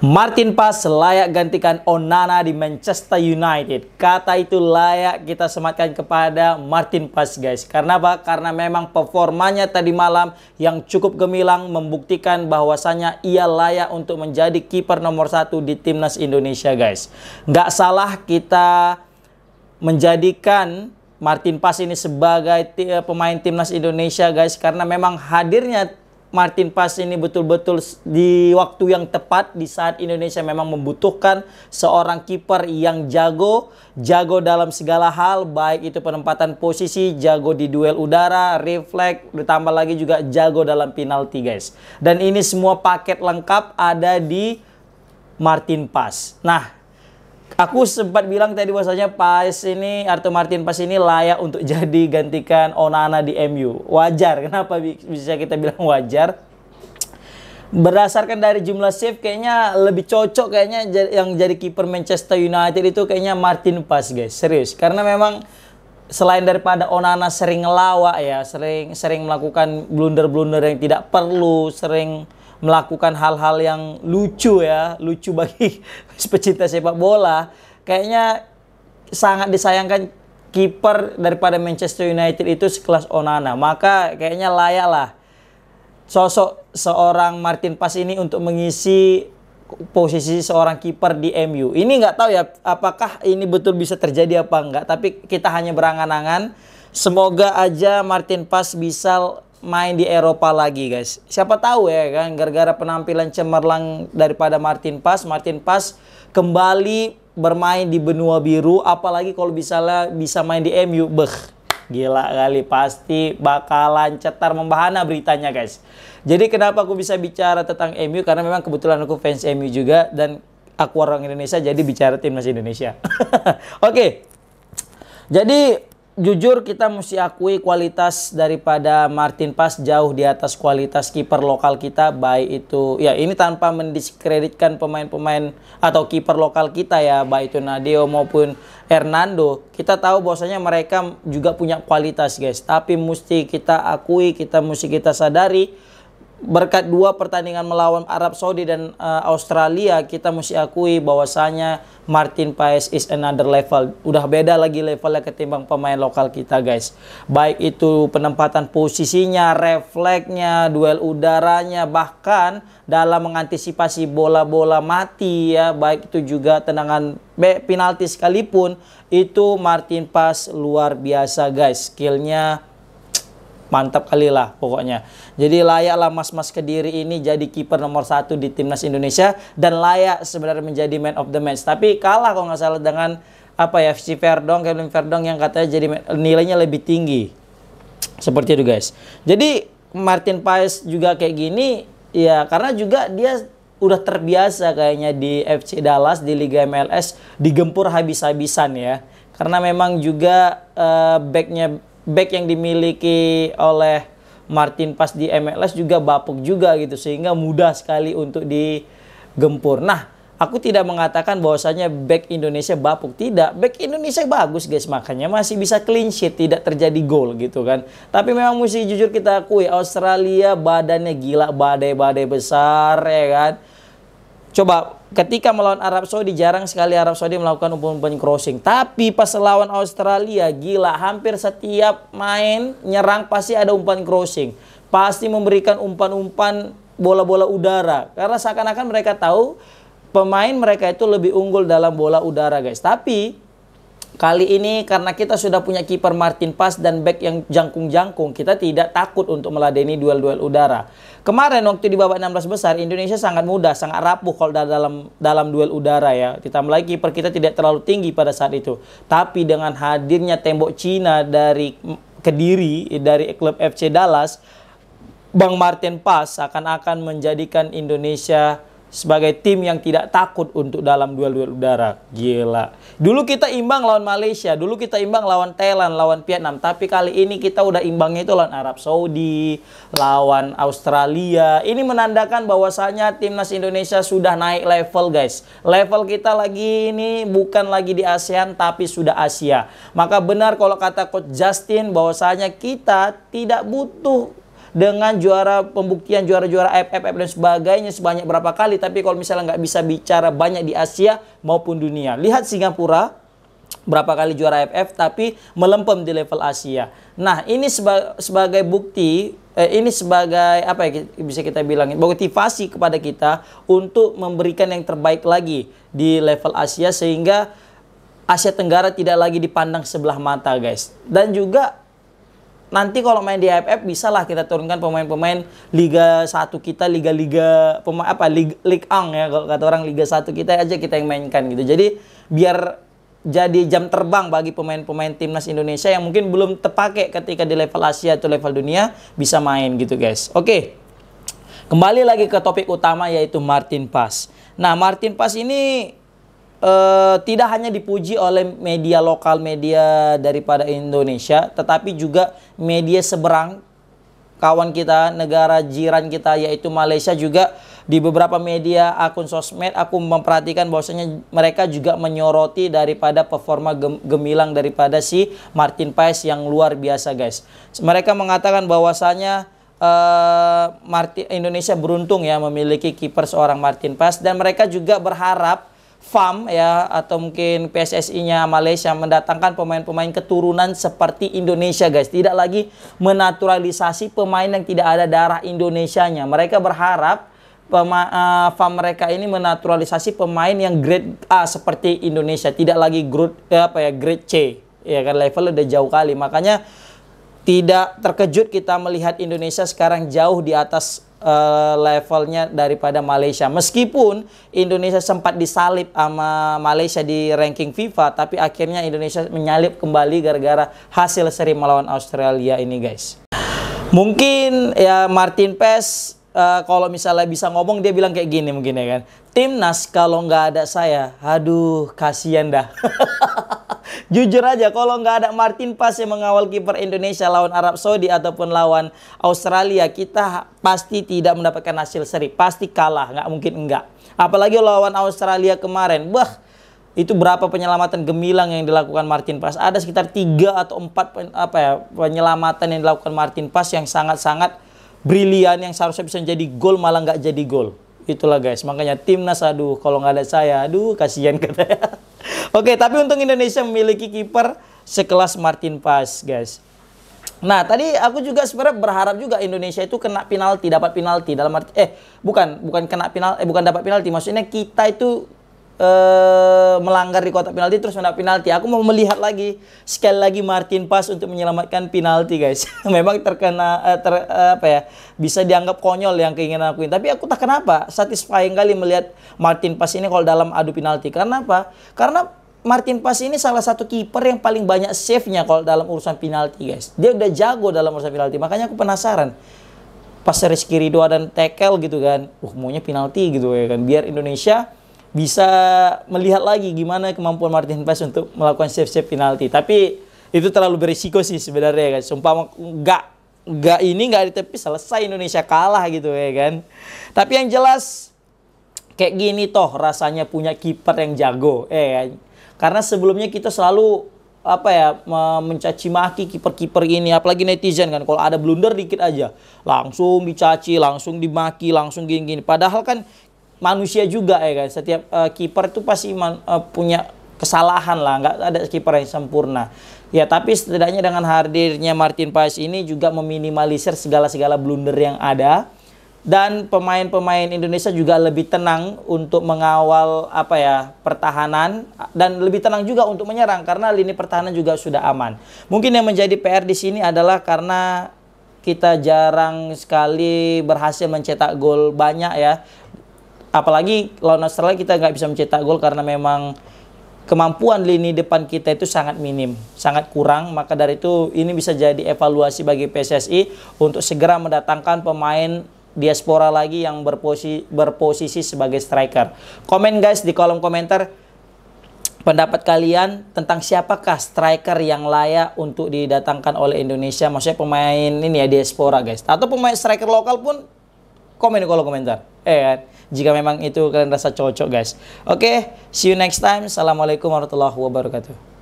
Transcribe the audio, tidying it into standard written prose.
Martin Paes layak gantikan Onana di Manchester United. Kata itu layak kita sematkan kepada Martin Paes, guys. Karena apa? Karena memang performanya tadi malam yang cukup gemilang membuktikan bahwasanya ia layak untuk menjadi kiper nomor 1 di timnas Indonesia, guys. Nggak salah kita menjadikan Martin Paes ini sebagai pemain timnas Indonesia, guys, karena memang hadirnya Martin Paes ini betul-betul di waktu yang tepat di saat Indonesia memang membutuhkan seorang kiper yang jago dalam segala hal, baik itu penempatan posisi, jago di duel udara, refleks, ditambah lagi juga jago dalam penalti, guys. Dan ini semua paket lengkap ada di Martin Paes. Nah, aku sempat bilang tadi bahwasanya Paes ini atau Martin Paes ini layak untuk jadi gantikan Onana di MU. Wajar. Kenapa bisa kita bilang wajar? Berdasarkan dari jumlah save kayaknya lebih cocok kayaknya yang jadi kiper Manchester United itu kayaknya Martin Paes, guys. Serius. Karena memang selain daripada Onana sering ngelawak ya, sering melakukan blunder-blunder yang tidak perlu, sering melakukan hal-hal yang lucu ya, lucu bagi pecinta sepak bola. Kayaknya sangat disayangkan kiper daripada Manchester United itu sekelas Onana. Maka kayaknya layak lah sosok seorang Martin Paes ini untuk mengisi posisi seorang kiper di MU. Ini nggak tahu ya apakah ini betul bisa terjadi apa enggak, tapi kita hanya berangan-angan. Semoga aja Martin Paes bisa main di Eropa lagi, guys. Siapa tahu ya kan, gara-gara penampilan cemerlang daripada Martin Paes kembali bermain di benua biru, apalagi kalau bisa main di MU. Gila kali, pasti bakalan cetar membahana beritanya, guys. Jadi kenapa aku bisa bicara tentang MU, karena memang kebetulan aku fans MU juga dan aku orang Indonesia, jadi bicara timnas Indonesia. Oke. Jadi jujur kita mesti akui kualitas daripada Martin Paes jauh di atas kualitas kiper lokal kita, baik itu ya ini tanpa mendiskreditkan pemain-pemain atau kiper lokal kita ya, baik itu Nadeo maupun Hernando. Kita tahu bahwasanya mereka juga punya kualitas, guys, tapi mesti kita akui, mesti kita sadari berkat dua pertandingan melawan Arab Saudi dan Australia, kita mesti akui bahwasanya Martin Paes is another level. Udah beda lagi levelnya ketimbang pemain lokal kita, guys. Baik itu penempatan posisinya, refleksnya, duel udaranya, bahkan dalam mengantisipasi bola-bola mati ya, baik itu juga tendangan penalti sekalipun, itu Martin Paes luar biasa, guys. Skillnya mantap kali lah pokoknya. Jadi layaklah Mas Kediri ini jadi kiper nomor 1 di timnas Indonesia dan layak sebenarnya menjadi man of the match. Tapi kalah kalau nggak salah dengan si Kevin Verdong yang katanya jadi nilainya lebih tinggi. Seperti itu, guys. Jadi Martin Paes juga kayak gini ya karena juga dia udah terbiasa kayaknya di FC Dallas di Liga MLS digempur habis-habisan ya. Karena memang juga back yang dimiliki oleh Martin Paes di MLS juga bapuk juga gitu, sehingga mudah sekali untuk digempur. Nah, aku tidak mengatakan bahwasanya back Indonesia bapuk, tidak. Back Indonesia bagus, guys, makanya masih bisa clean sheet, tidak terjadi gol gitu kan. Tapi memang mesti jujur kita akui, Australia badannya gila, badai-badai besar ya kan. Coba ketika melawan Arab Saudi, jarang sekali Arab Saudi melakukan umpan-umpan crossing. Tapi pas lawan Australia, gila, hampir setiap main nyerang pasti ada umpan crossing. Pasti memberikan umpan-umpan bola-bola udara. Karena seakan-akan mereka tahu pemain mereka itu lebih unggul dalam bola udara, guys. Tapi kali ini karena kita sudah punya kiper Martin Paes dan back yang jangkung-jangkung, kita tidak takut untuk meladeni duel-duel udara. Kemarin waktu di babak 16 besar, Indonesia sangat mudah, sangat rapuh kalau dalam duel udara ya. Ditambah lagi kiper kita tidak terlalu tinggi pada saat itu. Tapi dengan hadirnya tembok Cina dari Kediri, dari klub FC Dallas, Bang Martin Paes akan menjadikan Indonesia sebagai tim yang tidak takut untuk dalam duel-duel udara. Gila. Dulu kita imbang lawan Malaysia, dulu kita imbang lawan Thailand, lawan Vietnam. Tapi kali ini kita udah imbangnya itu lawan Arab Saudi, lawan Australia. Ini menandakan bahwasanya timnas Indonesia sudah naik level, guys. Level kita lagi ini bukan lagi di ASEAN, tapi sudah Asia. Maka benar kalau kata Coach Justin bahwasanya kita tidak butuh dengan juara pembuktian juara-juara AFF dan sebagainya sebanyak berapa kali, tapi kalau misalnya nggak bisa bicara banyak di Asia maupun dunia. Lihat Singapura, berapa kali juara AFF tapi melempem di level Asia. Nah, ini sebagai bukti, ini sebagai apa ya, bisa kita bilang motivasi kepada kita untuk memberikan yang terbaik lagi di level Asia, sehingga Asia Tenggara tidak lagi dipandang sebelah mata, guys. Dan juga nanti kalau main di AFF bisalah kita turunkan pemain-pemain Liga 1 kita, liga-liga Ligue 1 ya, kalau kata orang Liga 1 kita aja kita yang mainkan gitu. Jadi biar jadi jam terbang bagi pemain-pemain timnas Indonesia yang mungkin belum terpakai ketika di level Asia atau level dunia bisa main gitu, guys. Oke. Kembali lagi ke topik utama, yaitu Martin Paes. Nah, Martin Paes ini tidak hanya dipuji oleh media lokal, media daripada Indonesia, tetapi juga media seberang kawan kita, negara jiran kita yaitu Malaysia juga. Di beberapa media akun sosmed aku memperhatikan bahwasanya mereka juga menyoroti daripada performa gemilang daripada si Martin Paes yang luar biasa, guys. Mereka mengatakan bahwasanya Indonesia beruntung ya memiliki kiper seorang Martin Paes, dan mereka juga berharap FAM ya atau mungkin PSSI-nya Malaysia mendatangkan pemain-pemain keturunan seperti Indonesia, guys. Tidak lagi menaturalisasi pemain yang tidak ada darah Indonesianya. Mereka berharap FAM mereka ini menaturalisasi pemain yang grade A seperti Indonesia, tidak lagi grade C. Ya kan, level udah jauh kali. Makanya tidak terkejut kita melihat Indonesia sekarang jauh di atas levelnya daripada Malaysia. Meskipun Indonesia sempat disalip sama Malaysia di ranking FIFA, tapi akhirnya Indonesia menyalip kembali gara-gara hasil seri melawan Australia ini, guys. Mungkin ya Martin Paes kalau misalnya bisa ngomong, dia bilang kayak gini mungkin ya kan. Timnas kalau nggak ada saya, aduh kasihan dah. Jujur aja, kalau nggak ada Martin Paes yang mengawal kiper Indonesia lawan Arab Saudi ataupun lawan Australia, kita pasti tidak mendapatkan hasil seri. Pasti kalah, nggak mungkin enggak. Apalagi lawan Australia kemarin, itu berapa penyelamatan gemilang yang dilakukan Martin Paes? Ada sekitar 3 atau 4 penyelamatan yang dilakukan Martin Paes yang sangat-sangat brilian, yang seharusnya bisa jadi gol malah nggak jadi gol. Itulah, guys. Makanya timnas, aduh kalau nggak ada saya, aduh kasihan katanya. Oke, tapi untung Indonesia memiliki kiper sekelas Martin Paes, guys. Nah, tadi aku juga sebenarnya berharap juga Indonesia itu kena penalti, dapat penalti dalam arti bukan kena penalti, bukan dapat penalti. Maksudnya kita itu melanggar di kotak penalti terus mendapat penalti. Aku mau melihat lagi sekali lagi Martin Paes untuk menyelamatkan penalti, guys. Memang bisa dianggap konyol yang keinginan aku ini, tapi aku tak kenapa satisfying kali melihat Martin Paes ini kalau dalam adu penalti. Karena apa? Karena Martin Paes ini salah satu kiper yang paling banyak save-nya kalau dalam urusan penalti, guys. Dia udah jago dalam urusan penalti. Makanya aku penasaran pas Rizky Ridho dan tackle gitu kan, maunya penalti gitu ya kan, biar Indonesia bisa melihat lagi gimana kemampuan Martin Paes untuk melakukan save-save penalti. Tapi itu terlalu berisiko sih sebenarnya, guys. Sumpah nggak ditepis, selesai Indonesia kalah gitu ya kan. Tapi yang jelas kayak gini toh rasanya punya kiper yang jago, kan? Karena sebelumnya kita selalu mencaci maki kiper-kiper ini, apalagi netizen kan, kalau ada blunder dikit aja langsung dicaci, langsung dimaki, langsung gini-gini. Padahal kan manusia juga ya kan, setiap kiper itu pasti punya kesalahan lah, nggak ada kiper yang sempurna. Ya, tapi setidaknya dengan hadirnya Martin Paes ini juga meminimalisir segala-segala blunder yang ada, dan pemain-pemain Indonesia juga lebih tenang untuk mengawal pertahanan, dan lebih tenang juga untuk menyerang karena lini pertahanan juga sudah aman. Mungkin yang menjadi PR di sini adalah karena kita jarang sekali berhasil mencetak gol banyak ya. Apalagi lawan Australia kita nggak bisa mencetak gol karena memang kemampuan lini depan kita itu sangat minim, sangat kurang. Maka dari itu ini bisa jadi evaluasi bagi PSSI untuk segera mendatangkan pemain diaspora lagi yang berposisi sebagai striker. Komen, guys, di kolom komentar pendapat kalian tentang siapakah striker yang layak untuk didatangkan oleh Indonesia. Maksudnya pemain ini ya diaspora, guys. Atau pemain striker lokal pun komen di kolom komentar. Kan? Jika memang itu kalian rasa cocok, guys. Oke, see you next time. Assalamualaikum warahmatullahi wabarakatuh.